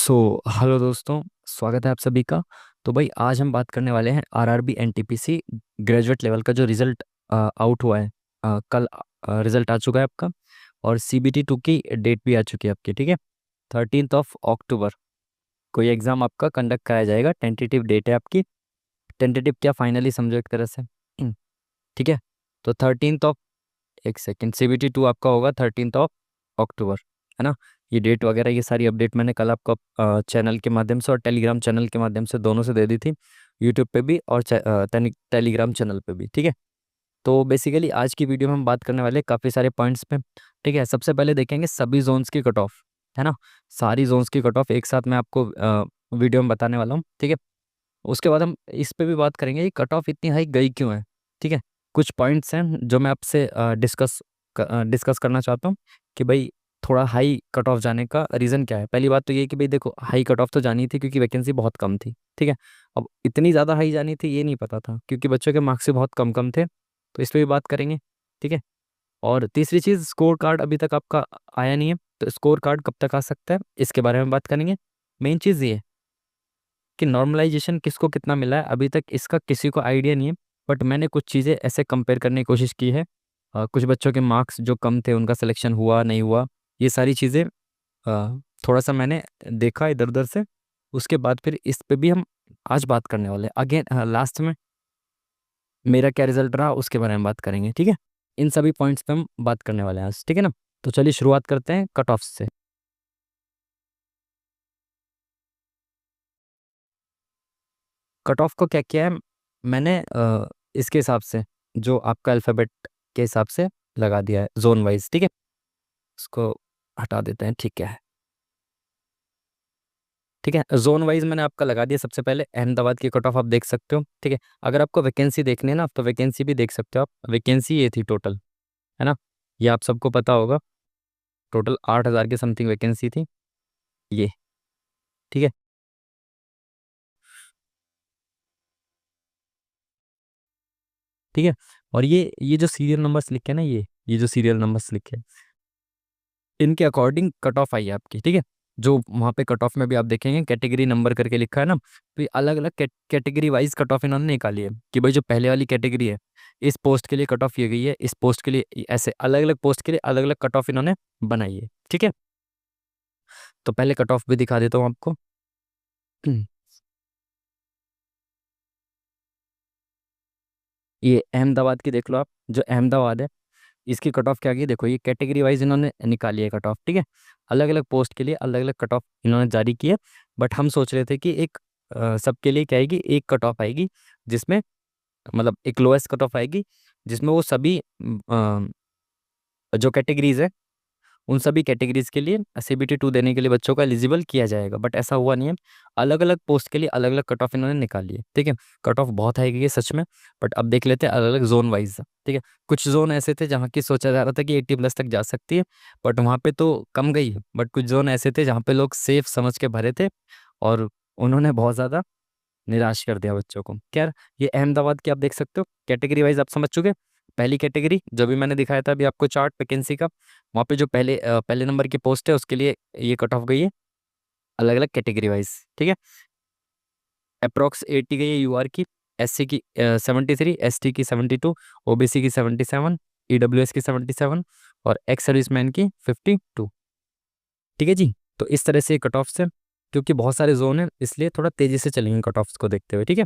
So hello दोस्तों, स्वागत है आप सभी का। तो भाई आज हम बात करने वाले हैं आरआरबी एनटीपीसी ग्रेजुएट लेवल का जो रिजल्ट आउट हुआ है। कल रिजल्ट आ चुका है आपका, और सीबीटी 2 की डेट भी आ चुकी है आपकी। ठीक है, 13 अक्टूबर को ये एग्ज़ाम आपका कंडक्ट कराया जाएगा। टेंटेटिव डेट है आपकी। टेंटेटिव क्या, फाइनली समझो एक तरह से। ठीक है, तो 13 एक सेकेंड, सीबीटी 2 आपका होगा 13 अक्टूबर, है ना। ये डेट वगैरह ये सारी अपडेट मैंने कल आपको चैनल के माध्यम से और टेलीग्राम चैनल के माध्यम से दोनों से दे दी थी, यूट्यूब पे भी और टेलीग्राम चैनल पे भी। ठीक है, तो बेसिकली आज की वीडियो में हम बात करने वाले हैं काफ़ी सारे पॉइंट्स पे। ठीक है, सबसे पहले देखेंगे सभी जोन्स की कट ऑफ, है ना। सारी जोन्स की कट ऑफ एक साथ मैं आपको वीडियो में बताने वाला हूँ। ठीक है, उसके बाद हम इस पे भी बात करेंगे कि कट ऑफ इतनी हाई गई क्यों है। ठीक है, कुछ पॉइंट्स हैं जो मैं आपसे डिस्कस करना चाहता हूँ कि भाई थोड़ा हाई कट ऑफ जाने का रीज़न क्या है। पहली बात तो ये कि भाई देखो, हाई कट ऑफ तो जानी थी क्योंकि वैकेंसी बहुत कम थी। ठीक है, अब इतनी ज़्यादा हाई जानी थी ये नहीं पता था क्योंकि बच्चों के मार्क्स भी बहुत कम कम थे, तो इस पर भी बात करेंगे। ठीक है, और तीसरी चीज़, स्कोर कार्ड अभी तक आपका आया नहीं है, तो स्कोर कार्ड कब तक आ सकता है इसके बारे में बात करेंगे। मेन चीज़ ये कि नॉर्मलाइजेशन किसको कितना मिला है अभी तक इसका किसी को आइडिया नहीं है। बट मैंने कुछ चीज़ें ऐसे कंपेयर करने की कोशिश की है। कुछ बच्चों के मार्क्स जो कम थे उनका सिलेक्शन हुआ नहीं हुआ, ये सारी चीज़ें थोड़ा सा मैंने देखा इधर उधर से। उसके बाद फिर इस पे भी हम आज बात करने वाले हैं। अगेन लास्ट में मेरा क्या रिजल्ट रहा उसके बारे में बात करेंगे। ठीक है, इन सभी पॉइंट्स पे हम बात करने वाले हैं आज। ठीक है ना, तो चलिए शुरुआत करते हैं कट ऑफ से। कट ऑफ को क्या किया है मैंने, इसके हिसाब से जो आपका अल्फ़ाबेट के हिसाब से लगा दिया है जोन वाइज। ठीक है, इसको हटा देते हैं। ठीक है, ठीक है, जोन वाइज मैंने आपका लगा दिया। सबसे पहले अहमदाबाद की कट ऑफ आप देख सकते हो। ठीक है, अगर आपको वैकेंसी देखनी है ना, तो वैकेंसी भी देख सकते हो आप। वैकेंसी ये थी टोटल, है ना, ये आप सबको पता होगा। टोटल 8,000 के समथिंग वैकेंसी थी ये। ठीक है, ठीक है, और ये जो सीरियल नंबर्स लिखे हैं ना, ये जो सीरियल नंबर्स लिखे हैं, इनके अकॉर्डिंग कट ऑफ आई है आपकी। ठीक है, जो वहाँ पे कट ऑफ में भी आप देखेंगे कैटेगरी नंबर करके लिखा है ना, तो ये अलग अलग कैटेगरी वाइज कट ऑफ इन्होंने निकाली है कि भाई जो पहले वाली कैटेगरी है इस पोस्ट के लिए कट ऑफ ये गई है, इस पोस्ट के लिए ऐसे अलग अलग पोस्ट के लिए अलग अलग कट ऑफ इन्होंने बनाई है। ठीक है, तो पहले कट ऑफ भी दिखा देता हूँ आपको। ये अहमदाबाद की देख लो आप, जो अहमदाबाद है इसकी कट ऑफ क्या की देखो, ये कैटेगरी वाइज इन्होंने निकाली है कट ऑफ। ठीक है, अलग अलग पोस्ट के लिए अलग अलग कट ऑफ इन्होंने जारी की है। बट हम सोच रहे थे कि एक सबके लिए क्या आएगी, एक कट ऑफ आएगी जिसमें मतलब एक लोएस्ट कट ऑफ आएगी जिसमें वो सभी जो कैटेगरीज है उन सभी कैटेगरीज के लिए सीबीटी 2 देने के लिए बच्चों को एलिजिबल किया जाएगा। बट ऐसा हुआ नहीं है, अलग अलग पोस्ट के लिए अलग अलग कट ऑफ इन्होंने निकाली है। ठीक है, कट ऑफ बहुत हाई गई है सच में। बट अब देख लेते हैं अलग अलग जोन वाइज। ठीक है, कुछ जोन ऐसे थे जहाँ की सोचा जा रहा था कि 80+ तक जा सकती है, बट वहाँ पे तो कम गई है। बट कुछ जोन ऐसे थे जहाँ पे लोग सेफ समझ के भरे थे और उन्होंने बहुत ज़्यादा निराश कर दिया बच्चों को। खैर, ये अहमदाबाद की आप देख सकते हो कैटेगरी वाइज आप समझ चुके। पहली कैटेगरी जो भी मैंने दिखाया था अभी आपको चार्ट वैकेंसी का, वहाँ पे जो पहले नंबर की पोस्ट है उसके लिए ये कट ऑफ गई है अलग अलग कैटेगरी वाइज। ठीक है, अप्रोक्स 80 गई है यूआर की, एससी की 73, एसटी की 72, ओबीसी की 77, ईडब्ल्यूएस की 77 और एक्स सर्विसमैन की 52। ठीक है जी, तो इस तरह से कट ऑफ से, क्योंकि बहुत सारे जोन है इसलिए थोड़ा तेजी से चलेंगे कट ऑफ्स को देखते हुए। ठीक है,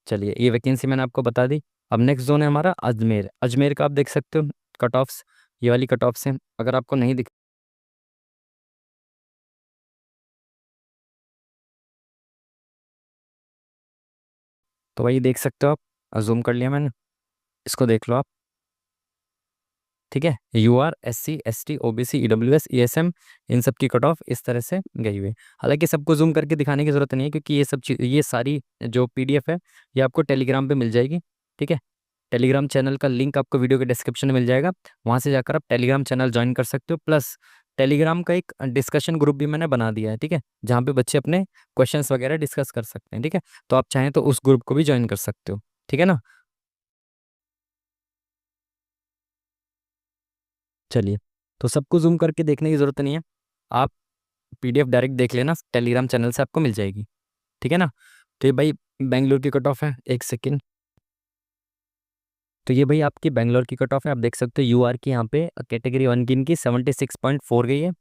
चलिए ये वैकेंसी मैंने आपको बता दी। अब नेक्स्ट जोन है हमारा अजमेर। अजमेर का आप देख सकते हो कट ऑफ्स, ये वाली कट ऑफ्स हैं। अगर आपको नहीं दिख तो वही देख सकते हो आप, जूम कर लिया मैंने, इसको देख लो आप। ठीक है, UR, SC, ST, OBC, EWS, ESM, इन सब की कट ऑफ इस तरह से गई हुई है। हालांकि सबको जूम करके दिखाने की जरूरत नहीं है क्योंकि ये सब चीज, ये सारी जो पीडीएफ है ये आपको टेलीग्राम पे मिल जाएगी। ठीक है, टेलीग्राम चैनल का लिंक आपको वीडियो के डिस्क्रिप्शन में मिल जाएगा, वहाँ से जाकर आप टेलीग्राम चैनल ज्वाइन कर सकते हो। प्लस टेलीग्राम का एक डिस्कशन ग्रुप भी मैंने बना दिया है। ठीक है, जहाँ पे बच्चे अपने क्वेश्चंस वगैरह डिस्कस कर सकते हैं। ठीक है, तो आप चाहें तो उस ग्रुप को भी ज्वाइन कर सकते हो। ठीक है ना, चलिए, तो सबको जूम करके देखने की ज़रूरत नहीं है। आप PDF डायरेक्ट देख लेना, टेलीग्राम चैनल से आपको मिल जाएगी, ठीक है ना। तो ये भाई बेंगलोर की कट ऑफ है, एक सेकेंड। तो ये भाई आपकी बेंगलोर की कट ऑफ है, आप देख सकते हो। UR की यहाँ पे कैटेगरी 1 की इनकी 76.4 गई है,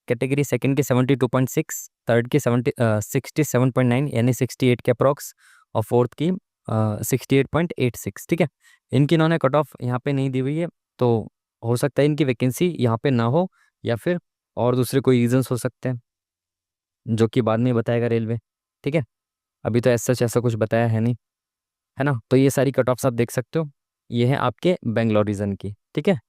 कैटेगरी सेकंड की 72.6, थर्ड की 67.9 यानी 68 के अप्रॉक्स, और फोर्थ की 68.86, ठीक है। इनकी इन्होंने कट ऑफ यहाँ पे नहीं दी हुई है, तो हो सकता है इनकी वैकेंसी यहाँ पे ना हो, या फिर और दूसरे कोई रीजंस हो सकते हैं जो कि बाद में बताएगा रेलवे, ठीक है। अभी तो ऐसा ऐसा कुछ बताया है नहीं, है ना। तो ये सारी कट ऑफ्स आप देख सकते हो, ये है आपके बेंगलोर रीजन की, ठीक है।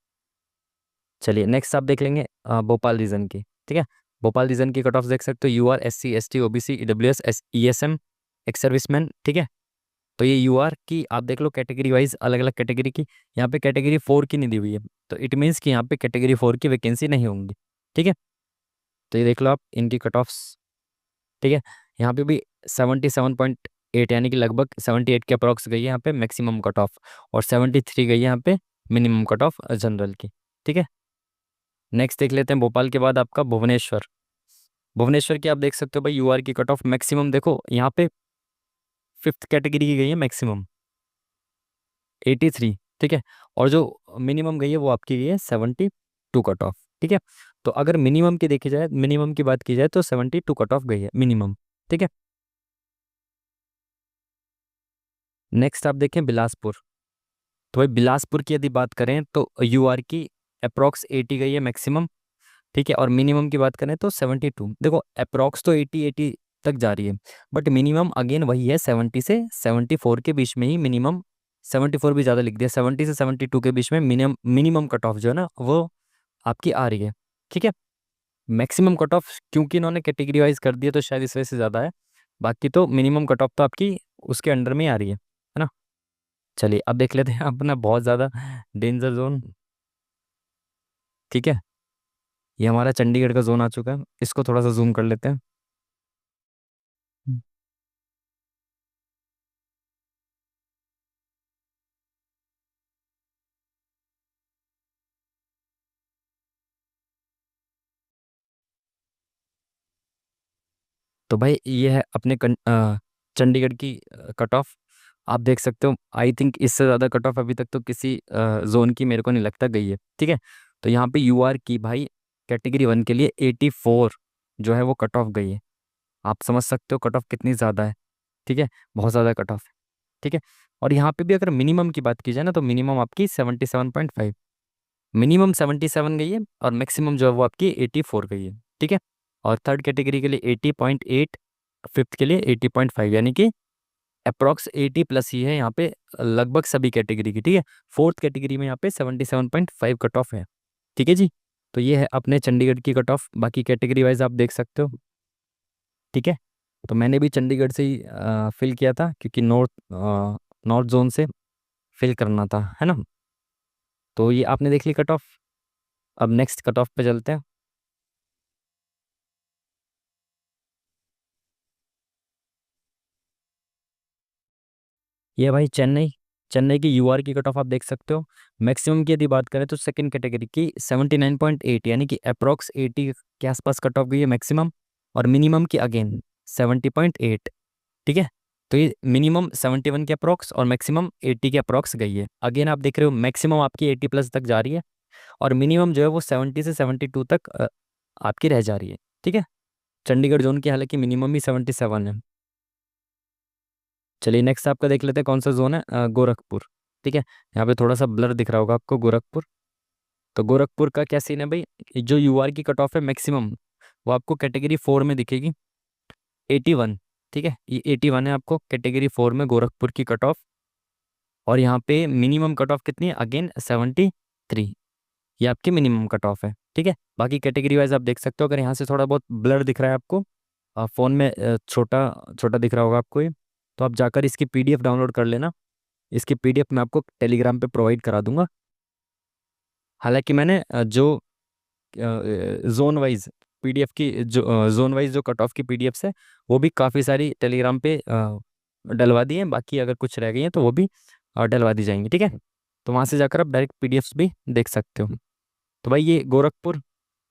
चलिए नेक्स्ट आप देख लेंगे भोपाल रीजन की, ठीक है। भोपाल रीजन की कट ऑफ देख सकते हो। UR SC ST OBC EWS ESM ex serviceman, ठीक है। तो ये UR की आप देख लो कैटेगरी वाइज, अलग अलग कैटेगरी की। यहाँ पे कैटेगरी 4 की नहीं दी हुई है, तो इट मीन्स कि यहाँ पे कैटेगरी 4 की वैकेंसी नहीं होंगी, ठीक है। तो ये देख लो आप इनकी कट ऑफ्स, ठीक है। यहाँ पे भी 77.8 यानी कि लगभग 78 के अप्रॉक्स गई है यहाँ पे मैक्सिमम कट ऑफ, और 73 गई है यहाँ पे मिनिमम कट ऑफ जनरल की, ठीक है। नेक्स्ट देख लेते हैं भोपाल के बाद आपका भुवनेश्वर। भुवनेश्वर की आप देख सकते हो भाई UR की कट ऑफ मैक्सिमम देखो यहाँ पे फिफ्थ कैटेगरी की गई है मैक्सिमम 83, ठीक है। और जो मिनिमम गई है वो आपकी गई है 72 कट ऑफ, ठीक है। तो अगर मिनिमम की देखी जाए, मिनिमम की बात की जाए तो 72 कट ऑफ गई है मिनिमम, ठीक है। नेक्स्ट आप देखें बिलासपुर। तो भाई बिलासपुर की यदि बात करें तो UR की अप्रॉक्स 80 गई है मैक्सिमम, ठीक है। और मिनिमम की बात करें तो 72। देखो अप्रॉक्स तो 80 तक जा रही है, बट मिनिमम अगेन वही है 70 से 74 के बीच में ही मिनिमम। 74 भी ज़्यादा लिख दिया, 70 से 72 के बीच में मिनिमम मिनिमम कट ऑफ जो है ना वो आपकी आ रही है, ठीक है। मैक्सिमम कट ऑफ क्योंकि इन्होंने कैटेगरी वाइज कर दिया तो शायद इस वजह से ज़्यादा है, बाकी तो मिनिमम कट ऑफ तो आपकी उसके अंडर में ही आ रही है ना। चलिए अब देख लेते हैं अपना बहुत ज़्यादा डेंजर जोन, ठीक है। ये हमारा चंडीगढ़ का जोन आ चुका है, इसको थोड़ा सा जूम कर लेते हैं। हम्म। तो भाई ये है अपने चंडीगढ़ की कट ऑफ, आप देख सकते हो। आई थिंक इससे ज़्यादा कट ऑफ अभी तक तो किसी जोन की मेरे को नहीं लगता गई है, ठीक है। तो यहाँ पे UR की भाई कैटेगरी 1 के लिए 84 जो है वो कट ऑफ गई है। आप समझ सकते हो कट ऑफ कितनी ज़्यादा है, ठीक है। बहुत ज़्यादा कट ऑफ है, ठीक है। और यहाँ पे भी अगर मिनिमम की बात की जाए ना तो मिनिमम आपकी 77.5, मिनिमम 77 गई है, और मैक्सिमम जो है वो आपकी 84 गई है, ठीक है। और थर्ड कैटेगरी के लिए 80.8, फिफ्थ के लिए 80.5 यानी कि अप्रॉक्स 80 प्लस ही है यहाँ पे लगभग सभी कैटेगरी की, ठीक है। फोर्थ कैटेगरी में यहाँ पे 77.5 कट ऑफ है, ठीक है जी। तो ये है अपने चंडीगढ़ की कट ऑफ, बाकी कैटेगरी वाइज आप देख सकते हो, ठीक है। तो मैंने भी चंडीगढ़ से ही फिल किया था क्योंकि नॉर्थ जोन से फिल करना था, है ना। तो ये आपने देख ली कट ऑफ, अब नेक्स्ट कट ऑफ पे चलते हैं। ये भाई चेन्नई, चेन्नई की UR की कट ऑफ आप देख सकते हो। मैक्सिमम की यदि बात करें तो सेकंड कैटेगरी की 79.8 यानी कि अप्रॉक्स 80 के आसपास कट ऑफ गई है मैक्सिमम, और मिनिमम की अगेन 70.8, ठीक है। तो ये मिनिमम 71 के अप्रॉक्स और मैक्सिमम 80 के अप्रॉक्स गई है। अगेन आप देख रहे हो मैक्सिमम आपकी 80 प्लस तक जा रही है, और मिनिमम जो है वो 70 से 72 तक आपकी रह जा रही है, ठीक है। चंडीगढ़ जोन की हालांकि मिनिमम ही 77 है। चलिए नेक्स्ट आपका देख लेते हैं कौन सा जोन है, गोरखपुर, ठीक है। यहाँ पे थोड़ा सा ब्लर दिख रहा होगा आपको गोरखपुर। तो गोरखपुर का क्या सीन है भाई, जो UR की कट ऑफ है मैक्सिमम वो आपको कैटेगरी 4 में दिखेगी 81, ठीक है। ये 81 है आपको कैटेगरी 4 में गोरखपुर की कट ऑफ, और यहाँ पे मिनिमम कट ऑफ कितनी है अगेन 73, ये आपकी मिनिमम कट ऑफ है, ठीक है। बाकी कैटेगरी वाइज आप देख सकते हो, अगर यहाँ से थोड़ा बहुत ब्लर दिख रहा है आपको फ़ोन में छोटा छोटा दिख रहा होगा आपको ये, तो आप जाकर इसकी PDF डाउनलोड कर लेना। इसकी PDF मैं आपको टेलीग्राम पे प्रोवाइड करा दूंगा। हालांकि मैंने जो जोन वाइज PDF की जो जोन वाइज जो कट ऑफ की PDFs है वो भी काफ़ी सारी टेलीग्राम पे डलवा दी हैं, बाकी अगर कुछ रह गई हैं तो वो भी डलवा दी जाएंगी, ठीक है। तो वहाँ से जाकर आप डायरेक्ट PDFs भी देख सकते हो। तो भाई ये गोरखपुर।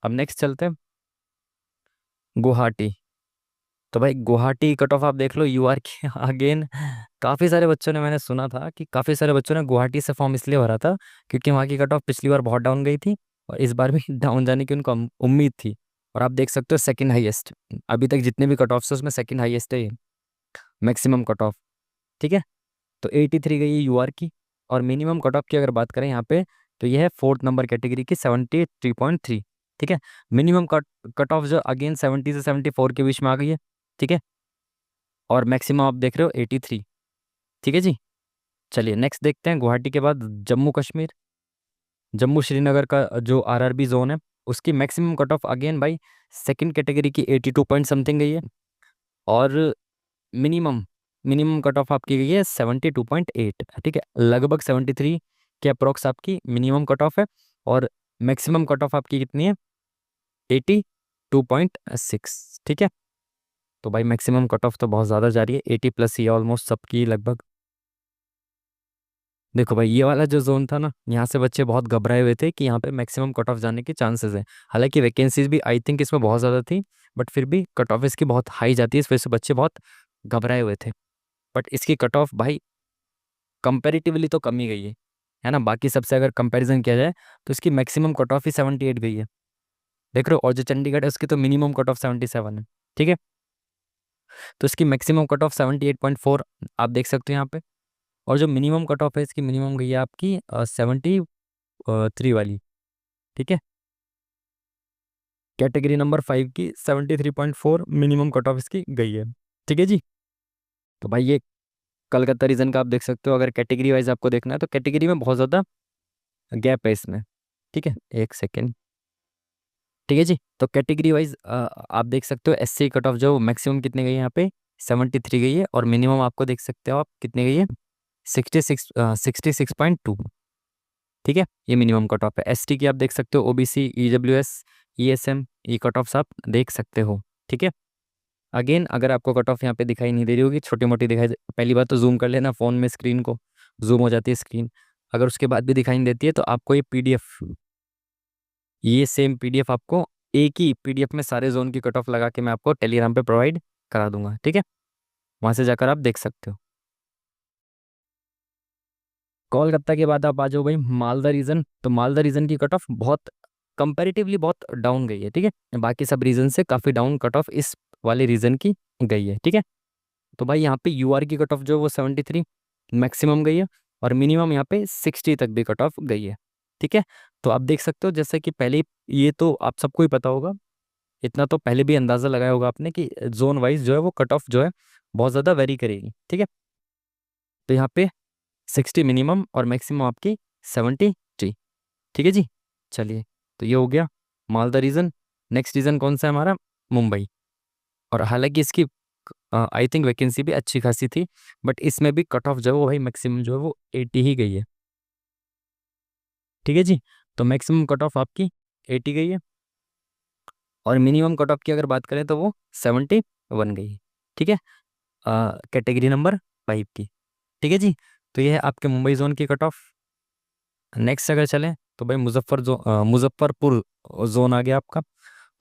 अब नेक्स्ट चलते हैं गुवाहाटी। तो भाई गुवाहाटी कट ऑफ आप देख लो, यू आर के अगेन काफ़ी सारे बच्चों ने, मैंने सुना था कि काफ़ी सारे बच्चों ने गुवाहाटी से फॉर्म इसलिए भरा था क्योंकि वहाँ की कट ऑफ पिछली बार बहुत डाउन गई थी और इस बार भी डाउन जाने की उनको उम्मीद थी। और आप देख सकते हो सेकंड हाईएस्ट, अभी तक जितने भी कट ऑफ्स है उसमें सेकंड हाईएस्ट है ये मैक्सिमम कट ऑफ। ठीक है, तो 83 गई है यूआर की। और मिनिमम कट ऑफ की अगर बात करें यहाँ पे, तो ये है फोर्थ नंबर कैटेगरी की 73.3। ठीक है, मिनिमम कट कट ऑफ जो अगेन 70 से 74 के बीच में आ गई है। ठीक है, और मैक्सिमम आप देख रहे हो 83। ठीक है जी, चलिए नेक्स्ट देखते हैं। गुवाहाटी के बाद जम्मू कश्मीर, जम्मू श्रीनगर का जो आरआरबी जोन है, उसकी मैक्सिमम कट ऑफ अगेन भाई सेकंड कैटेगरी की 82 पॉइंट समथिंग गई है। और मिनिमम मिनिमम कट ऑफ आपकी गई है 72.8। ठीक है, लगभग 73 के अप्रोक्स आपकी मिनिमम कट ऑफ है। और मैक्सिमम कट ऑफ आपकी कितनी है? 82.6। ठीक है, तो भाई मैक्सिमम कट ऑफ तो बहुत ज़्यादा जा रही है, 80 प्लस ही ऑलमोस्ट सबकी लगभग। देखो भाई ये वाला जो जोन था ना, यहाँ से बच्चे बहुत घबराए हुए थे कि यहाँ पे मैक्सिमम कट ऑफ जाने के चांसेस है। हालांकि वैकेंसीज भी आई थिंक इसमें बहुत ज़्यादा थी, बट फिर भी कट ऑफ इसकी बहुत हाई जाती है, इस वजह से बच्चे बहुत घबराए हुए थे। बट इसकी कट ऑफ भाई कंपेरेटिवली तो कम ही गई है ना। बाकी सबसे अगर कंपैरिजन किया जाए तो इसकी मैक्सिमम कट ऑफ ही 78 गई है, देख रहे हो। और जो चंडीगढ़ है उसकी तो मिनिमम कट ऑफ 77 है। ठीक है, तो इसकी मैक्सिमम कट ऑफ 78.4 आप देख सकते हो यहाँ पे। और जो मिनिमम कट ऑफ है इसकी, मिनिमम गई है आपकी 73 वाली। ठीक है, कैटेगरी नंबर 5 की 73.4 मिनिमम कट ऑफ इसकी गई है। ठीक है जी, तो भाई ये कलकत्ता रीजन का आप देख सकते हो। अगर कैटेगरी वाइज आपको देखना है तो कैटेगरी में बहुत ज़्यादा गैप है इसमें। ठीक है, एक सेकेंड। ठीक है जी, तो कैटेगरी वाइज आप देख सकते हो एससी कट ऑफ जो मैक्सिमम कितने गई है यहाँ पे, 73 गई है। और मिनिमम आपको देख सकते हो आप कितने गई है, 66.2। ठीक है, ये मिनिमम कट ऑफ है। एसटी की आप देख सकते हो, ओबीसी, ईडब्ल्यूएस, ईएसएम, ये कट ऑफ्स आप देख सकते हो। ठीक है, अगेन अगर आपको कट ऑफ यहाँ पे दिखाई नहीं दे रही होगी, छोटी मोटी दिखाई पहली बात तो जूम कर लेना फ़ोन में, स्क्रीन को जूम हो जाती है स्क्रीन। अगर उसके बाद भी दिखाई नहीं देती है तो आपको ये पीडीएफ, ये सेम पीडीएफ आपको एक ही पीडीएफ में सारे जोन की कट ऑफ लगा के मैं आपको टेलीग्राम पे प्रोवाइड करा दूंगा। ठीक है, वहां से जाकर आप देख सकते हो। कोलकाता के बाद आप आ जाओ भाई मालदा रीजन। तो मालदा रीजन की कट ऑफ बहुत कंपैरेटिवली बहुत डाउन गई है। ठीक है, बाकी सब रीजन से काफ़ी डाउन कट ऑफ इस वाले रीजन की गई है। ठीक है, तो भाई यहाँ पे यूआर की कट ऑफ जो वो 73 मैक्सिमम गई है। और मिनिमम यहाँ पे 60 तक भी कट ऑफ गई है। ठीक है, तो आप देख सकते हो जैसे कि पहले ये तो आप सबको ही पता होगा, इतना तो पहले भी अंदाज़ा लगाया होगा आपने कि जोन वाइज जो है वो कट ऑफ जो है बहुत ज़्यादा वेरी करेगी। ठीक है, तो यहाँ पे 60 मिनिमम और मैक्सिमम आपकी 73। ठीक है जी, चलिए, तो ये हो गया मालदा रीजन। नेक्स्ट रीजन कौन सा है हमारा? मुंबई। और हालांकि इसकी आई थिंक वैकेंसी भी अच्छी खासी थी, बट इसमें भी कट ऑफ जो है वो भाई मैक्सिमम जो है वो 80 ही गई है। ठीक है जी, तो मैक्सिमम कट ऑफ आपकी 80 गई है। और मिनिमम कट ऑफ की अगर बात करें तो वो 71 गई है। ठीक है, कैटेगरी नंबर 5 की। ठीक है जी, तो ये है आपके मुंबई जोन की कट ऑफ। नेक्स्ट अगर चलें तो भाई मुजफ्फरपुर जोन आ गया आपका।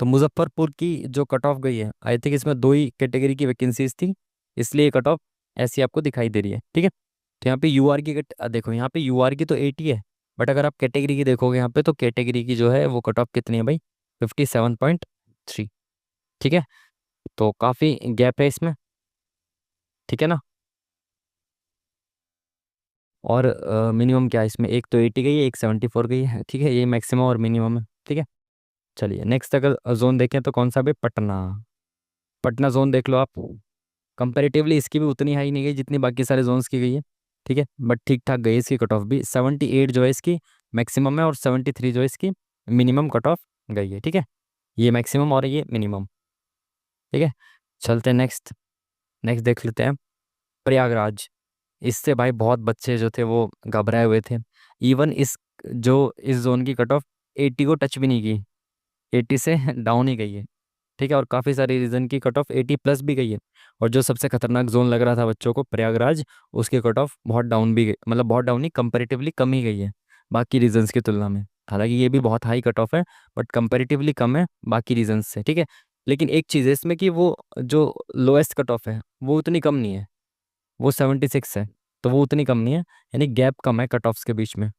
तो मुजफ्फरपुर की जो कट ऑफ गई है, आई थिंक इसमें दो ही कैटेगरी की वैकेंसीज थी, इसलिए कट ऑफ ऐसी आपको दिखाई दे रही है। ठीक है, तो यहाँ पे यूआर की देखो, यहाँ पे यूआर की तो 80 है, बट अगर आप कैटेगरी की देखोगे यहाँ पे तो कैटेगरी की जो है वो कट ऑफ कितनी है भाई, 57.3। ठीक है, तो काफ़ी गैप है इसमें। ठीक है ना, और मिनिमम क्या है इसमें, एक तो 80 गई है, एक 74 गई है। ठीक है, ये मैक्सिमम और मिनिमम है। ठीक है, चलिए नेक्स्ट अगर जोन देखें तो कौन सा भाई, पटना। पटना जोन देख लो आप, कंपैरेटिवली इसकी भी उतनी हाई नहीं गई जितनी बाकी सारे जोन्स की गई है। ठीक है, बट ठीक ठाक गई इसकी कट ऑफ भी, 78 जो है इसकी मैक्सिमम है और 73 जो है इसकी मिनिमम कट ऑफ गई है। ठीक है, ये मैक्सिमम और ये मिनिमम। ठीक है, चलते हैं नेक्स्ट। नेक्स्ट देख लेते हैं प्रयागराज। इससे भाई बहुत बच्चे जो थे वो घबराए हुए थे। इवन इस जोन की कट ऑफ 80 को टच भी नहीं की, 80 से डाउन ही गई है। ठीक है, और काफ़ी सारी रीजन की कट ऑफ 80 प्लस भी गई है। और जो सबसे खतरनाक जोन लग रहा था बच्चों को, प्रयागराज, उसकी कट ऑफ बहुत डाउन भी गई, मतलब बहुत डाउन ही, कंपेरेटिवली कम ही गई है बाकी रीजन्स की तुलना में। हालांकि ये भी बहुत हाई कट ऑफ है, बट कंपेरेटिवली कम है बाकी रीजन्स से। ठीक है, लेकिन एक चीज़ है इसमें कि वो जो लोएस्ट कट ऑफ है वो उतनी कम नहीं है, वो 76 है, तो वो उतनी कम नहीं है, यानी गैप कम है कट ऑफ्स के बीच में।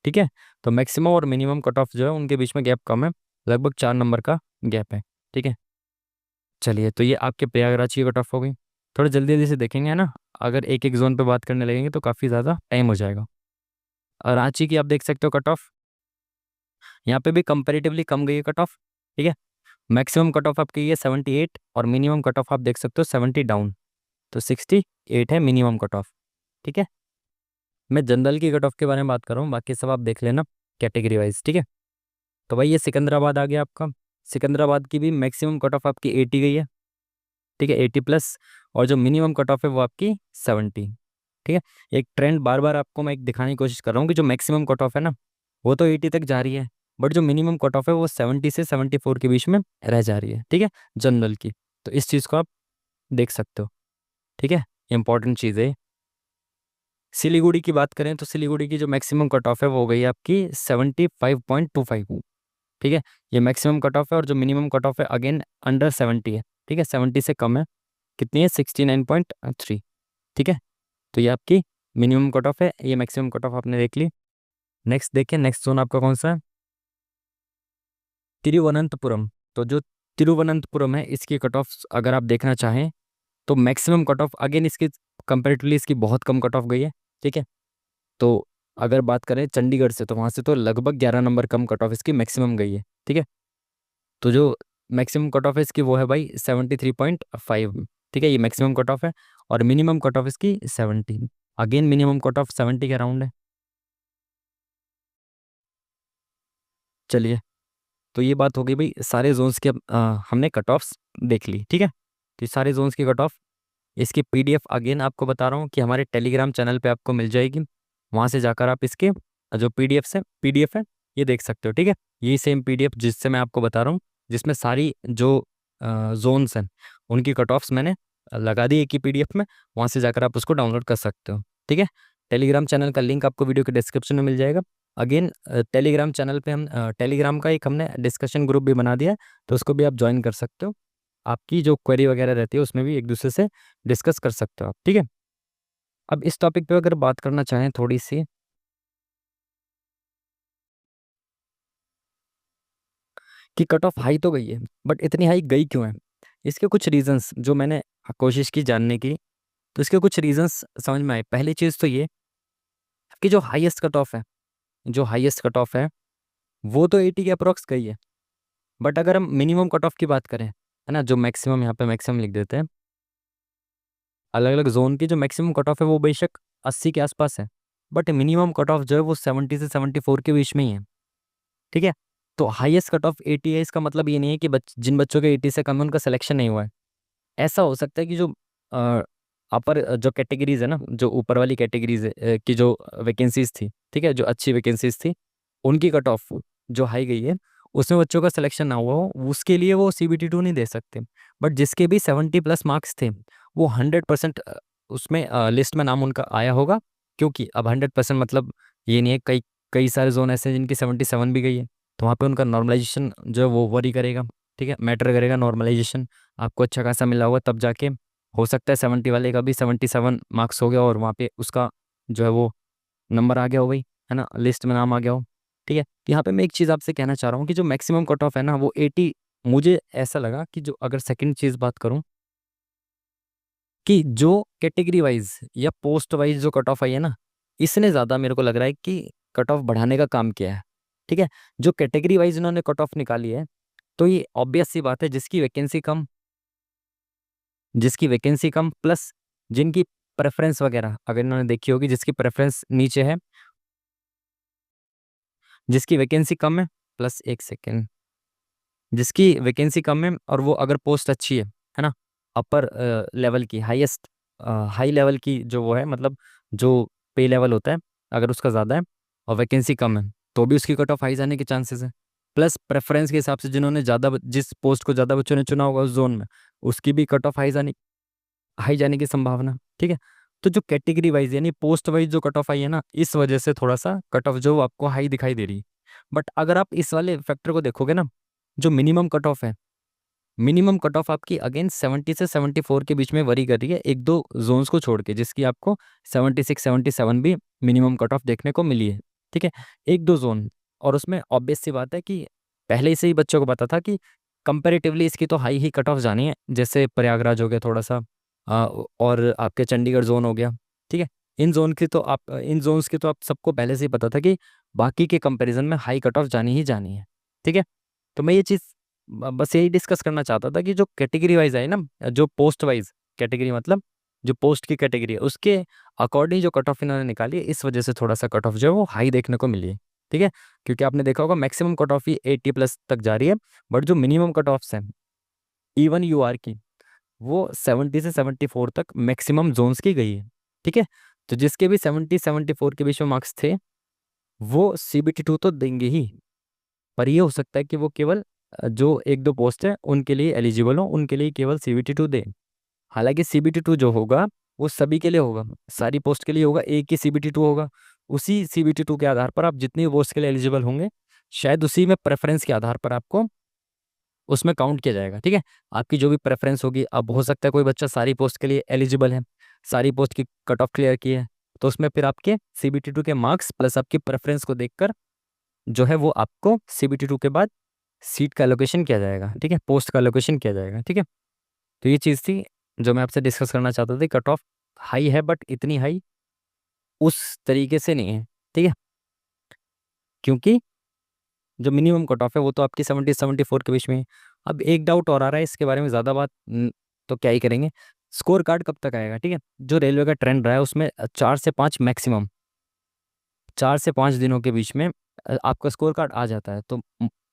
ठीक है, तो मैक्सिमम और मिनिमम कट ऑफ जो है उनके बीच में गैप कम है, लगभग 4 नंबर का गैप है। ठीक है, चलिए, तो ये आपके प्रयागराज की कट ऑफ हो गई। थोड़ा जल्दी जल्दी से देखेंगे, है ना, अगर एक एक जोन पे बात करने लगेंगे तो काफ़ी ज़्यादा टाइम हो जाएगा। और रांची की आप देख सकते हो कट ऑफ, यहाँ पे भी कंपेरेटिवली कम गई है कट ऑफ। ठीक है, मैक्सिमम कट ऑफ आपकी ये 78 और मिनिमम कट ऑफ आप देख सकते हो 70 डाउन, तो 68 है मिनिमम कट ऑफ। ठीक है, मैं जनरल की कट ऑफ के बारे में बात कर रहा हूँ, बाकी सब आप देख लेना कैटेगरी वाइज। ठीक है, तो भाई ये सिकंदराबाद आ गया आपका। सिकंदराबाद की भी मैक्सिमम कट ऑफ आपकी 80 गई है। ठीक है, 80+, और जो मिनिमम कट ऑफ है वो आपकी 70। ठीक है, एक ट्रेंड बार बार आपको मैं एक दिखाने की कोशिश कर रहा हूँ कि जो मैक्सिमम कट ऑफ है ना वो तो 80 तक जा रही है, बट जो मिनिमम कट ऑफ है वो 70 से 74 के बीच में रह जा रही है। ठीक है, जनरल की, तो इस चीज़ को आप देख सकते हो। ठीक है, इंपॉर्टेंट चीज़ है। सिलीगुड़ी की बात करें तो सिलीगुड़ी की जो मैक्सिमम कट ऑफ है वो हो गई आपकी 75.25। ठीक है, ये मैक्सिमम कट ऑफ है, और जो मिनिमम कट ऑफ है अगेन अंडर 70 है। ठीक है, 70 से कम है, कितनी है, 69.3। ठीक है, तो ये आपकी मिनिमम कट ऑफ है, ये मैक्सिमम कट ऑफ आपने देख ली। नेक्स्ट देखिए, नेक्स्ट जोन आपका कौन सा है, तिरुवनंतपुरम। तो जो तिरुवनंतपुरम है इसकी कट ऑफ अगर आप देखना चाहें तो मैक्सिमम कट ऑफ अगेन इसकी कंपेरेटिवली इसकी बहुत कम कट ऑफ गई है। ठीक है, तो अगर बात करें चंडीगढ़ से तो वहाँ से तो लगभग 11 नंबर कम कट ऑफ इसकी मैक्सिमम गई है। ठीक है, तो जो मैक्सिमम कट ऑफ है इसकी वो है भाई 73.5। ठीक है, ये मैक्सिमम कट ऑफ है, और मिनिमम कट ऑफ इसकी 70, अगेन मिनिमम कट ऑफ 70 के अराउंड है। चलिए, तो ये बात हो गई भाई सारे जोन्स के, हमने कट ऑफ्स देख ली। ठीक है, तो ये सारे जोन्स की कट ऑफ, इसकी पीडीएफ अगेन आपको बता रहा हूँ कि हमारे टेलीग्राम चैनल पे आपको मिल जाएगी, वहाँ से जाकर आप इसके जो पीडीएफ है ये देख सकते हो। ठीक है, यही सेम पीडीएफ जिससे मैं आपको बता रहा हूँ, जिसमें सारी जो जोन्स हैं उनकी कट ऑफ्स मैंने लगा दी एक ही पीडीएफ में, वहाँ से जाकर आप उसको डाउनलोड कर सकते हो। ठीक है, टेलीग्राम चैनल का लिंक आपको वीडियो के डिस्क्रिप्शन में मिल जाएगा। अगेन टेलीग्राम चैनल पे हम टेलीग्राम का एक हमने डिस्कशन ग्रुप भी बना दिया है, तो उसको भी आप ज्वाइन कर सकते हो। आपकी जो क्वेरी वगैरह रहती है उसमें भी एक दूसरे से डिस्कस कर सकते हो आप। ठीक है, अब इस टॉपिक पे अगर बात करना चाहें थोड़ी सी, कि कट ऑफ हाई तो गई है बट इतनी हाई गई क्यों है, इसके कुछ रीजंस जो मैंने कोशिश की जानने की, तो इसके कुछ रीजंस समझ में आए। पहली चीज़ तो ये कि जो हाईएस्ट कट ऑफ है, जो हाईएस्ट कट ऑफ है वो तो 80 के अप्रॉक्स गई है, बट अगर हम मिनिमम कट ऑफ की बात करें, है ना, जो मैक्सिमम, यहाँ पे मैक्सिमम लिख देते हैं, अलग अलग जोन की जो मैक्सिमम कट ऑफ है वो बेशक 80 के आसपास है, बट मिनिमम कट ऑफ जो है वो 70 से 74 के बीच में ही है। ठीक है, तो हाईएस्ट कट ऑफ 80 है, इसका मतलब ये नहीं है कि जिन बच्चों के 80 से कम है उनका सिलेक्शन नहीं हुआ है। ऐसा हो सकता है कि जो अपर जो कैटेगरीज है ना, जो ऊपर वाली कैटेगरीज की जो वैकेंसीज थी, ठीक है, जो अच्छी वैकेंसीज थी, उनकी कट ऑफ जो हाई गई है, उसमें बच्चों का सिलेक्शन ना हुआ हो, उसके लिए वो CBT 2 नहीं दे सकते। बट जिसके भी 70+ मार्क्स थे वो 100% उसमें लिस्ट में नाम उनका आया होगा, क्योंकि अब 100% मतलब ये नहीं है, कई कई सारे जोन ऐसे हैं जिनकी 77 भी गई है, तो वहाँ पे उनका नॉर्मलाइजेशन जो है वो वरी करेगा। ठीक है, मैटर करेगा नॉर्मलाइजेशन, आपको अच्छा खासा मिला होगा तब जाके हो सकता है 70 वाले का भी 77 मार्क्स हो गया और वहाँ पे उसका जो है वो नंबर आ गया हो भाई, है ना, लिस्ट में नाम आ गया हो। ठीक है, यहाँ पे मैं एक चीज़ आपसे कहना चाह रहा हूँ कि जो मैक्सिमम कट ऑफ है ना वो 80, मुझे ऐसा लगा कि जो अगर सेकंड चीज़ बात करूँ कि जो कैटेगरी वाइज या पोस्ट वाइज जो कट ऑफ आई है ना, इसने ज़्यादा मेरे को लग रहा है कि कट ऑफ बढ़ाने का काम किया है। ठीक है, जो कैटेगरी वाइज इन्होंने कट ऑफ निकाली है, तो ये ऑब्वियस सी बात है, जिसकी वैकेंसी कम प्लस जिनकी प्रेफरेंस वगैरह अगर इन्होंने देखी होगी, जिसकी प्रेफरेंस नीचे है, जिसकी वैकेंसी कम है, प्लस एक सेकेंड, जिसकी वैकेंसी कम है और वो अगर पोस्ट अच्छी है ना, अपर लेवल की, हाईएस्ट हाई लेवल की जो वो है, मतलब जो पे लेवल होता है, अगर उसका ज़्यादा है और वैकेंसी कम है तो भी उसकी कट ऑफ हाई जाने के चांसेस है। प्लस प्रेफरेंस के हिसाब से जिन्होंने जिस पोस्ट को ज़्यादा बच्चों ने चुना होगा उस जोन में, उसकी भी कट ऑफ हाई जाने की संभावना। ठीक है, तो जो कैटेगरी वाइज यानी पोस्ट वाइज जो कट ऑफ आई है ना, इस वजह से थोड़ा सा कट ऑफ जो आपको हाई दिखाई दे रही है। बट अगर आप इस वाले फैक्टर को देखोगे ना, जो मिनिमम कट ऑफ है, मिनिमम कट ऑफ आपकी अगेन 70 से 74 के बीच में वरी कर रही है, एक दो जोन्स को छोड़ के, जिसकी आपको 76 77 भी मिनिमम कट ऑफ देखने को मिली है। ठीक है, एक दो जोन। और उसमें ऑब्वियस सी बात है कि पहले से ही बच्चों को पता था कि कंपैरेटिवली इसकी तो हाई ही कट ऑफ जानी है, जैसे प्रयागराज हो गया थोड़ा सा, और आपके चंडीगढ़ जोन हो गया। ठीक है, इन जोन्स की तो आप सबको पहले से ही पता था कि बाकी के कंपैरिजन में हाई कट ऑफ जानी ही जानी है। ठीक है, तो मैं ये चीज़ बस यही डिस्कस करना चाहता था कि जो कैटेगरी वाइज है ना, जो पोस्ट वाइज कैटेगरी, मतलब जो पोस्ट की कैटेगरी है उसके अकॉर्डिंग जो कट ऑफ इन्होंने निकाली है, इस वजह से थोड़ा सा कट ऑफ जो है वो हाई देखने को मिली है। ठीक है, क्योंकि आपने देखा होगा मैक्सिमम कट ऑफ ही 80+ तक जा रही है, बट जो मिनिमम कट ऑफ्स हैं इवन यू आर की, वो 70 से 74 तक मैक्सिमम जोन्स की गई है। ठीक है, तो जिसके भी 70 74 के बीच में मार्क्स थे वो CBT 2 तो देंगे ही, पर ये हो सकता है कि वो केवल जो एक दो पोस्ट है उनके लिए एलिजिबल हो, उनके लिए केवल CBT 2 दे। हालांकि CBT 2 जो होगा वो सभी के लिए होगा, सारी पोस्ट के लिए होगा, एक ही CBT 2 होगा। उसी CBT 2 के आधार पर आप जितनी पोस्ट के लिए एलिजिबल होंगे, शायद उसी में प्रेफरेंस के आधार पर आपको उसमें काउंट किया जाएगा। ठीक है, आपकी जो भी प्रेफरेंस होगी, अब हो सकता है कोई बच्चा सारी पोस्ट के लिए एलिजिबल है, सारी पोस्ट की कट ऑफ क्लियर की है, तो उसमें फिर आपके CBT 2 के मार्क्स प्लस आपकी प्रेफरेंस को देखकर जो है वो आपको CBT 2 के बाद सीट का एलोकेशन किया जाएगा। ठीक है, पोस्ट का एलोकेशन किया जाएगा। ठीक है, तो ये चीज़ थी जो मैं आपसे डिस्कस करना चाहता था। कट ऑफ हाई है बट इतनी हाई उस तरीके से नहीं है। ठीक है, क्योंकि जो मिनिमम कट ऑफ है वो तो आपकी 70 74 के बीच में है। अब एक डाउट और आ रहा है, इसके बारे में ज़्यादा बात तो क्या ही करेंगे, स्कोर कार्ड कब तक आएगा। ठीक है, जो रेलवे का ट्रेंड रहा है उसमें 4 से 5 मैक्सिमम, 4 से 5 दिनों के बीच में आपका स्कोर कार्ड आ जाता है। तो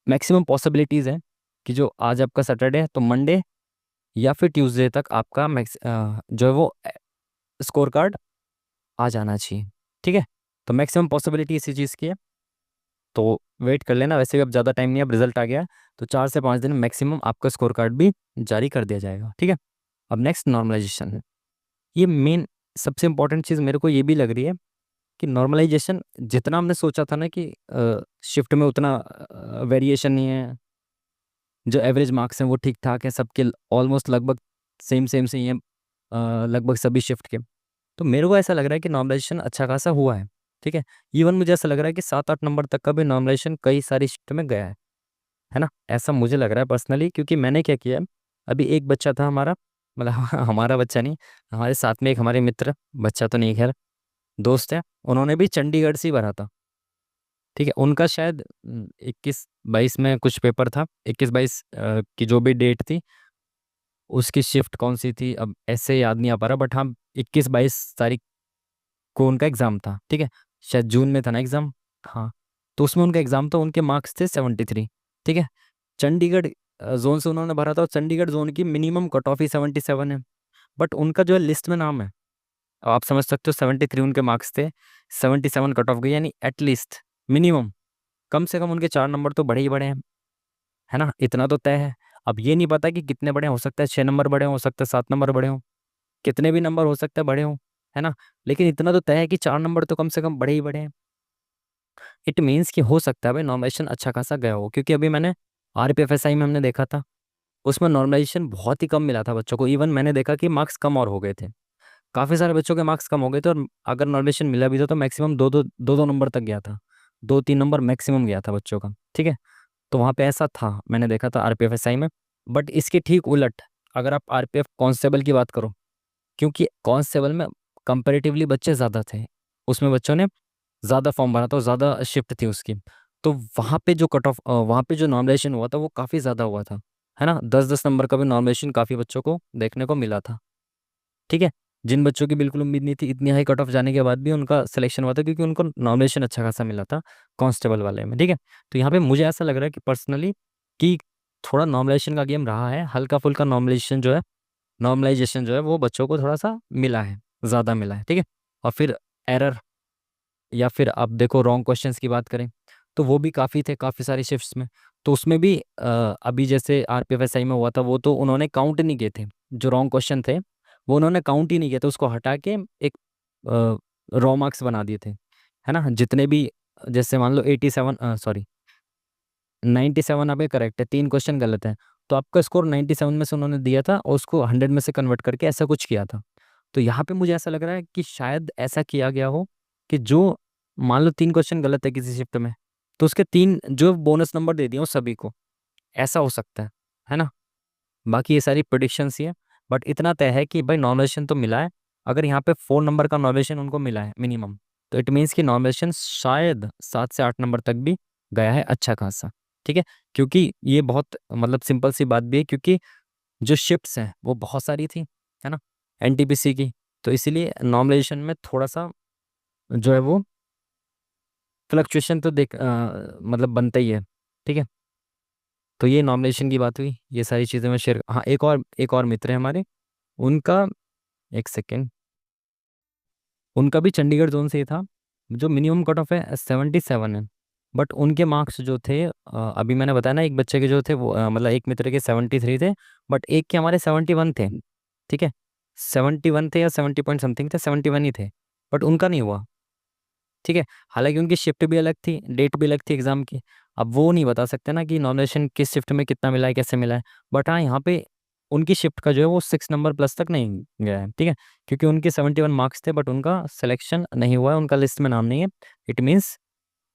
मैक्सिमम पॉसिबिलिटीज़ है कि जो आज आपका सैटरडे है तो मंडे या फिर ट्यूसडे तक आपका जो है वो स्कोर कार्ड आ जाना चाहिए। ठीक है, तो मैक्सिमम पॉसिबिलिटी इसी चीज़ की है, तो वेट कर लेना। वैसे भी अब ज़्यादा टाइम नहीं है, अब रिजल्ट आ गया है, तो 4 से 5 दिन मैक्सिमम आपका स्कोर कार्ड भी जारी कर दिया जाएगा। ठीक है, अब नेक्स्ट नॉर्मलाइजेशन है। ये मेन सबसे इंपॉर्टेंट चीज़ मेरे को ये भी लग रही है कि नॉर्मलाइजेशन, जितना हमने सोचा था ना कि शिफ्ट में उतना वेरिएशन नहीं है, जो एवरेज मार्क्स हैं वो ठीक ठाक है सबके, ऑलमोस्ट लगभग सेम सेम से ही हैं लगभग सभी शिफ्ट के, तो मेरे को ऐसा लग रहा है कि नॉर्मलाइजेशन अच्छा खासा हुआ है। ठीक है, इवन मुझे ऐसा लग रहा है कि 7 8 नंबर तक का भी नॉर्मलाइजेशन कई सारी शिफ्ट में गया है ना, ऐसा मुझे लग रहा है पर्सनली। क्योंकि मैंने क्या किया है, अभी एक बच्चा था हमारा, मतलब हमारा बच्चा नहीं, हमारे साथ में एक हमारे मित्र, बच्चा तो नहीं खैर दोस्त है, उन्होंने भी चंडीगढ़ से ही भरा था। ठीक है, उनका शायद 21 22 में कुछ पेपर था, 21 22 की जो भी डेट थी उसकी शिफ्ट कौन सी थी अब ऐसे याद नहीं आ पा रहा, बट हाँ 21 22 तारीख को उनका एग्ज़ाम था। ठीक है, शायद जून में था ना एग्ज़ाम। हाँ, तो उसमें उनका एग्ज़ाम था, उनके मार्क्स थे 73। ठीक है, चंडीगढ़ जोन से उन्होंने भरा था, और चंडीगढ़ जोन की मिनिमम कट ऑफ ही 77 है, बट उनका जो है लिस्ट में नाम है। अब आप समझ सकते हो 73 उनके मार्क्स थे, 77 कट ऑफ गई, यानी एटलीस्ट मिनिमम कम से कम उनके 4 नंबर तो बड़े ही बड़े हैं, है ना, इतना तो तय है। अब ये नहीं पता कि कितने बड़े हो सकता है, 6 नंबर बड़े हो सकता है, 7 नंबर बड़े हो, कितने भी नंबर हो सकते हैं बड़े हो, है ना, लेकिन इतना तो तय है कि 4 नंबर तो कम से कम बड़े ही बड़े हैं। इट मीन्स कि हो सकता है भाई नॉर्मलाइजेशन अच्छा खासा गया हो, क्योंकि अभी मैंने RPFSI में हमने देखा था, उसमें नॉर्मलाइजेशन बहुत ही कम मिला था बच्चों को। इवन मैंने देखा कि मार्क्स कम और हो गए थे, काफ़ी सारे बच्चों के मार्क्स कम हो गए थे, और अगर नॉर्मलाइजेशन मिला भी था तो मैक्सिमम दो दो नंबर तक गया था, 2 3 नंबर मैक्सिमम गया था बच्चों का। ठीक है, तो वहाँ पे ऐसा था, मैंने देखा था RPFSI में। बट इसके ठीक उलट अगर आप RPF कांस्टेबल की बात करो, क्योंकि कांस्टेबल में कंपैरेटिवली बच्चे ज़्यादा थे, उसमें बच्चों ने ज़्यादा फॉर्म भरा था और ज़्यादा शिफ्ट थी उसकी, तो वहाँ पे जो कट ऑफ वहाँ पे जो नॉर्मलाइजेशन हुआ था वो काफ़ी ज़्यादा हुआ था, है ना, 10 10 नंबर का भी नॉर्मलाइजेशन काफ़ी बच्चों को देखने को मिला था। ठीक है, जिन बच्चों की बिल्कुल उम्मीद नहीं थी, इतनी हाई कट ऑफ जाने के बाद भी उनका सिलेक्शन हुआ था, क्योंकि उनको नॉमिनेशन अच्छा खासा मिला था कांस्टेबल वाले में। ठीक है, तो यहाँ पे मुझे ऐसा लग रहा है कि पर्सनली कि थोड़ा नॉर्मलाइजेशन का गेम रहा है, हल्का फुल्का नॉर्मलाइजेशन जो है वो बच्चों को थोड़ा सा मिला है, ज़्यादा मिला है। ठीक है, और फिर एरर या फिर आप देखो रॉन्ग क्वेश्चंस की बात करें तो वो भी काफ़ी थे, काफ़ी सारी शिफ्ट्स में, तो उसमें भी अभी जैसे RPFSI में हुआ था वो तो उन्होंने काउंट नहीं किए थे, जो रॉन्ग क्वेश्चन थे वो उन्होंने काउंट ही नहीं किए थे, उसको हटा के एक रॉ मार्क्स बना दिए थे, है ना, जितने भी, जैसे मान लो 87 सॉरी 97 आपके करेक्ट है, 3 क्वेश्चन गलत है, तो आपका स्कोर 97 में से उन्होंने दिया था और उसको 100 में से कन्वर्ट करके ऐसा कुछ किया था। तो यहाँ पे मुझे ऐसा लग रहा है कि शायद ऐसा किया गया हो कि जो मान लो 3 क्वेश्चन गलत है किसी शिफ्ट में, तो उसके 3 जो बोनस नंबर दे दिए हो सभी को, ऐसा हो सकता है ना। बाकी ये सारी प्रोडिक्शंस ही है, बट इतना तय है कि भाई नॉमिनेशन तो मिला है। अगर यहाँ पे 4 नंबर का नॉमिनेशन उनको मिला है मिनिमम, तो इट मीन्स कि नॉमिनेशन शायद 7 से 8 नंबर तक भी गया है अच्छा खासा। ठीक है, क्योंकि ये बहुत मतलब सिंपल सी बात भी है, क्योंकि जो शिफ्ट्स हैं वो बहुत सारी थी, है ना, एनटीपीसी की। तो इसीलिए नॉमिनेशन में थोड़ा सा जो है वो फ्लक्चुएशन तो मतलब बनता ही है। ठीक है, तो ये नॉमिनेशन की बात हुई, ये सारी चीज़ें मैं शेयर। हाँ, एक और मित्र है हमारे, उनका, एक सेकेंड, उनका भी चंडीगढ़ जोन से ही था। जो मिनिमम कट ऑफ है 77 है, बट उनके मार्क्स जो थे अभी मैंने बताया ना, एक बच्चे के जो थे वो मतलब एक मित्र के 73 थे, बट एक के हमारे 71 थे। ठीक है, 71 थे या 70 पॉइंट समथिंग थे, 71 ही थे, बट उनका नहीं हुआ। ठीक है, हालांकि उनकी शिफ्ट भी अलग थी, डेट भी अलग थी एग्जाम की। अब वो नहीं बता सकते ना कि नॉमिनेशन किस शिफ्ट में कितना मिला है, कैसे मिला है। बट हाँ, यहाँ पे उनकी शिफ्ट का जो है वो 6 नंबर प्लस तक नहीं गया है। ठीक है, क्योंकि उनके 71 मार्क्स थे, बट उनका सिलेक्शन नहीं हुआ है, उनका लिस्ट में नाम नहीं है। इट मीन्स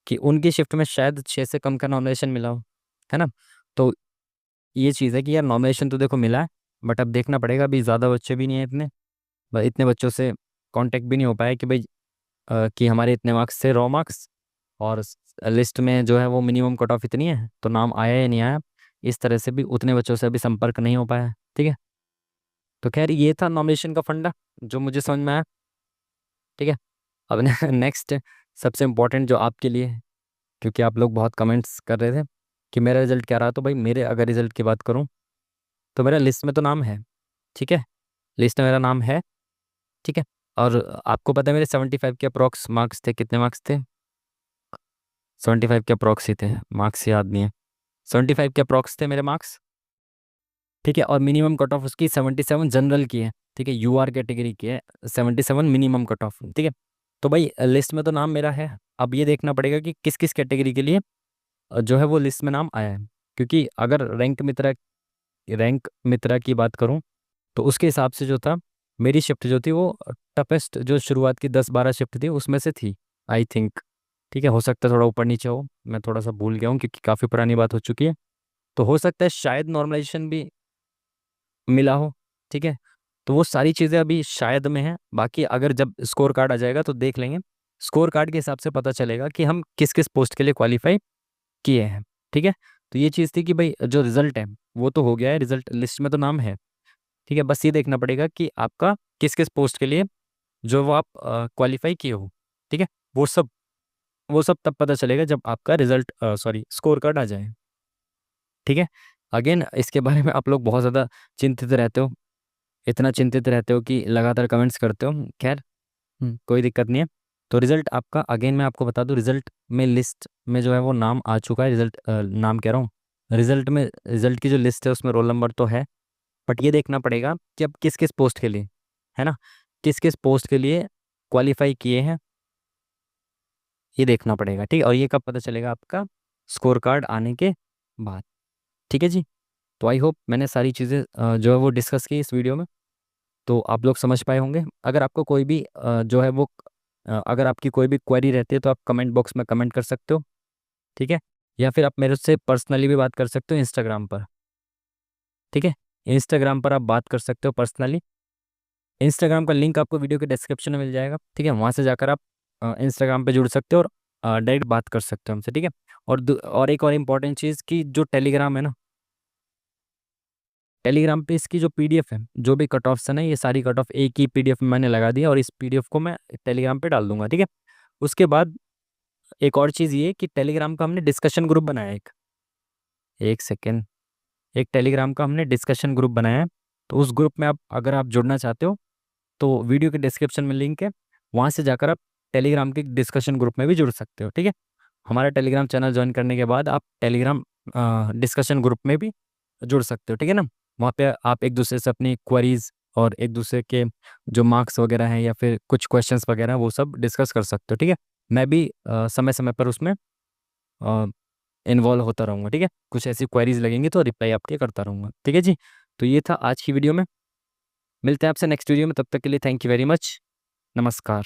कि उनकी शिफ्ट में शायद 6 से कम का नॉमिनेशन मिला हो, है ना। तो ये चीज़ है कि यार नॉमिनेशन तो देखो मिला है, बट अब देखना पड़ेगा। अभी ज़्यादा बच्चे भी नहीं है इतने, इतने बच्चों से कांटेक्ट भी नहीं हो पाया कि भाई कि हमारे इतने मार्क्स थे, रॉ मार्क्स, और लिस्ट में जो है वो मिनिमम कट ऑफ इतनी है, तो नाम आया या नहीं आया, इस तरह से भी उतने बच्चों से अभी संपर्क नहीं हो पाया है। ठीक है, तो खैर ये था नॉमिनेशन का फंडा जो मुझे समझ में आया। ठीक है, अब नेक्स्ट सबसे इम्पोर्टेंट जो आपके लिए है, क्योंकि आप लोग बहुत कमेंट्स कर रहे थे कि मेरा रिजल्ट क्या रहा। तो भाई मेरे अगर रिजल्ट की बात करूं, तो मेरा लिस्ट में तो नाम है। ठीक है, लिस्ट में मेरा नाम है। ठीक है, और आपको पता है मेरे 75 के अप्रॉक्स मार्क्स थे। कितने मार्क्स थे? 75 के अप्रॉक्स ही थे, मार्क्स याद नहीं है। 75 के अप्रॉक्स थे मेरे मार्क्स। ठीक है, और मिनिमम कट ऑफ उसकी 77 जनरल की है। ठीक है, यूआर कैटेगरी की है, 77 मिनिमम कट ऑफ। ठीक है, तो भाई लिस्ट में तो नाम मेरा है। अब ये देखना पड़ेगा कि किस किस कैटेगरी के लिए जो है वो लिस्ट में नाम आया है। क्योंकि अगर रैंक मित्रा की बात करूं, तो उसके हिसाब से जो था, मेरी शिफ्ट जो थी वो टफेस्ट जो शुरुआत की 10-12 शिफ्ट थी उसमें से थी, आई थिंक। ठीक है, हो सकता है थोड़ा ऊपर नीचे हो, मैं थोड़ा सा भूल गया हूँ क्योंकि काफ़ी पुरानी बात हो चुकी है। तो हो सकता है शायद नॉर्मलाइजेशन भी मिला हो। ठीक है, तो वो सारी चीज़ें अभी शायद में है। बाकी अगर जब स्कोर कार्ड आ जाएगा तो देख लेंगे, स्कोर कार्ड के हिसाब से पता चलेगा कि हम किस किस पोस्ट के लिए क्वालिफाई किए हैं। ठीक है, तो ये चीज़ थी कि भाई जो रिजल्ट है वो तो हो गया है, रिजल्ट लिस्ट में तो नाम है। ठीक है, बस ये देखना पड़ेगा कि आपका किस किस पोस्ट के लिए जो वो आप क्वालिफाई किए हो। ठीक है, वो सब वो सब तब पता चलेगा जब आपका रिजल्ट सॉरी स्कोर कार्ड आ जाए। ठीक है, अगेन इसके बारे में आप लोग बहुत ज़्यादा चिंतित रहते हो, इतना चिंतित रहते हो कि लगातार कमेंट्स करते हो। खैर, कोई दिक्कत नहीं है। तो रिजल्ट आपका अगेन मैं आपको बता दूं, रिजल्ट में लिस्ट में जो है वो नाम आ चुका है। रिजल्ट नाम कह रहा हूँ, रिजल्ट में रिजल्ट की जो लिस्ट है उसमें रोल नंबर तो है, बट ये देखना पड़ेगा कि अब किस किस पोस्ट के लिए, है ना, किस किस पोस्ट के लिए क्वालिफाई किए हैं, ये देखना पड़ेगा। ठीक है, और ये कब पता चलेगा? आपका स्कोर कार्ड आने के बाद। ठीक है जी, तो आई होप मैंने सारी चीज़ें जो है वो डिस्कस की इस वीडियो में, तो आप लोग समझ पाए होंगे। अगर आपको कोई भी जो है वो अगर आपकी कोई भी क्वेरी रहती है तो आप कमेंट बॉक्स में कमेंट कर सकते हो। ठीक है, या फिर आप मेरे से पर्सनली भी बात कर सकते हो इंस्टाग्राम पर। ठीक है, इंस्टाग्राम पर आप बात कर सकते हो पर्सनली। इंस्टाग्राम का लिंक आपको वीडियो के डिस्क्रिप्शन में मिल जाएगा। ठीक है, वहाँ से जाकर आप इंस्टाग्राम पे जुड़ सकते हो और डायरेक्ट बात कर सकते हो हमसे। ठीक है, और एक और इम्पॉर्टेंट चीज़ कि जो टेलीग्राम है ना, टेलीग्राम पे इसकी जो पीडीएफ है, जो भी कट ऑफ्स है ना, ये सारी कट ऑफ एक ही पीडीएफ में मैंने लगा दी है और इस पीडीएफ को मैं टेलीग्राम पे डाल दूंगा। ठीक है, उसके बाद एक और चीज़ ये कि टेलीग्राम का हमने डिस्कशन ग्रुप बनाया है। एक एक सेकेंड, एक टेलीग्राम का हमने डिस्कशन ग्रुप बनाया है। तो उस ग्रुप में आप अगर आप जुड़ना चाहते हो तो वीडियो के डिस्क्रिप्शन में लिंक है, वहाँ से जाकर आप टेलीग्राम के डिस्कशन ग्रुप में भी जुड़ सकते हो। ठीक है, हमारा टेलीग्राम चैनल ज्वाइन करने के बाद आप टेलीग्राम डिस्कशन ग्रुप में भी जुड़ सकते हो। ठीक है ना, वहाँ पे आप एक दूसरे से अपनी क्वेरीज और एक दूसरे के जो मार्क्स वगैरह हैं या फिर कुछ क्वेश्चंस वगैरह वो सब डिस्कस कर सकते हो। ठीक है, मैं भी समय समय पर उसमें इन्वॉल्व होता रहूँगा, ठीक है। कुछ ऐसी क्वेरीज लगेंगी तो रिप्लाई आपके करता रहूँगा, ठीक है जी। तो ये था आज की वीडियो में, मिलते हैं आपसे नेक्स्ट वीडियो में, तब तक के लिए थैंक यू वेरी मच, नमस्कार।